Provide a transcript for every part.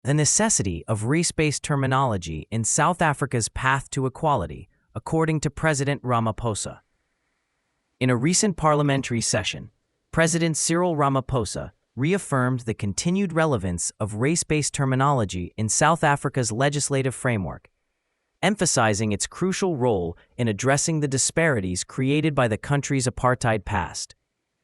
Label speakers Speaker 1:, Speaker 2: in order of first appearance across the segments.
Speaker 1: the necessity of race-based terminology in South Africa's path to equality, according to President Ramaphosa. In a recent parliamentary session, President Cyril Ramaphosa reaffirmed the continued relevance of race-based terminology in South Africa's legislative framework, emphasizing its crucial role in addressing the disparities created by the country's apartheid past.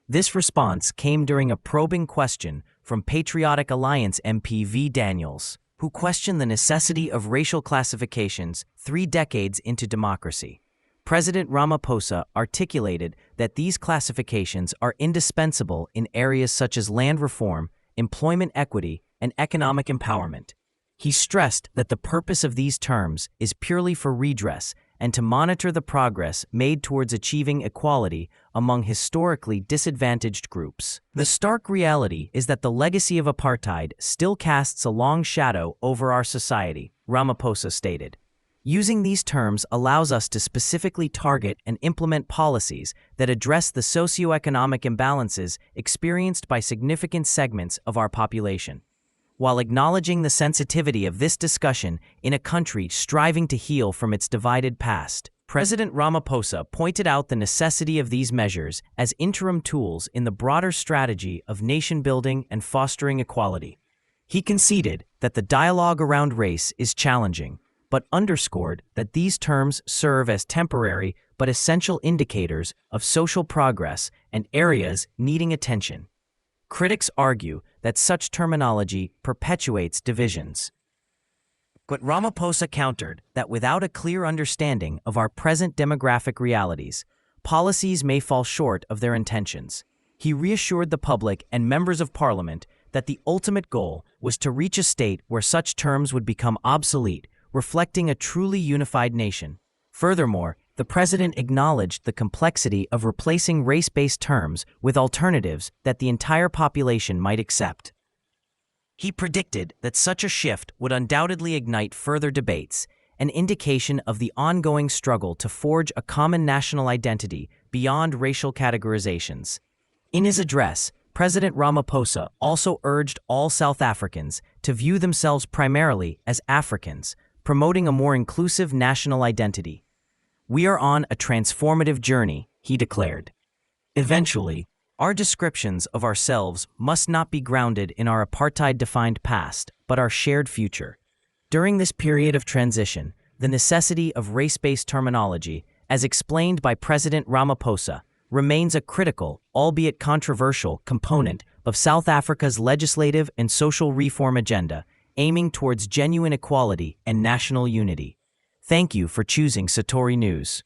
Speaker 1: This response came during a probing question from Patriotic Alliance MP V. Daniels, who questioned the necessity of racial classifications 3 decades into democracy. President Ramaphosa articulated that these classifications are indispensable in areas such as land reform, employment equity, and economic empowerment. He stressed that the purpose of these terms is purely for redress and to monitor the progress made towards achieving equality among historically disadvantaged groups. The stark reality is that the legacy of apartheid still casts a long shadow over our society, Ramaphosa stated. Using these terms allows us to specifically target and implement policies that address the socio-economic imbalances experienced by significant segments of our population. While acknowledging the sensitivity of this discussion in a country striving to heal from its divided past, President Ramaphosa pointed out the necessity of these measures as interim tools in the broader strategy of nation-building and fostering equality. He conceded that the dialogue around race is challenging, but underscored that these terms serve as temporary but essential indicators of social progress and areas needing attention. Critics argue that such terminology perpetuates divisions. But Ramaphosa countered that without a clear understanding of our present demographic realities, policies may fall short of their intentions. He reassured the public and members of Parliament that the ultimate goal was to reach a state where such terms would become obsolete, reflecting a truly unified nation. Furthermore, the president acknowledged the complexity of replacing race-based terms with alternatives that the entire population might accept. He predicted that such a shift would undoubtedly ignite further debates, an indication of the ongoing struggle to forge a common national identity beyond racial categorizations. In his address, President Ramaphosa also urged all South Africans to view themselves primarily as Africans, promoting a more inclusive national identity. "We are on a transformative journey," he declared. Eventually, our descriptions of ourselves must not be grounded in our apartheid-defined past, but our shared future. During this period of transition, the necessity of race-based terminology, as explained by President Ramaphosa, remains a critical, albeit controversial, component of South Africa's legislative and social reform agenda, aiming towards genuine equality and national unity. Thank you for choosing Satori News.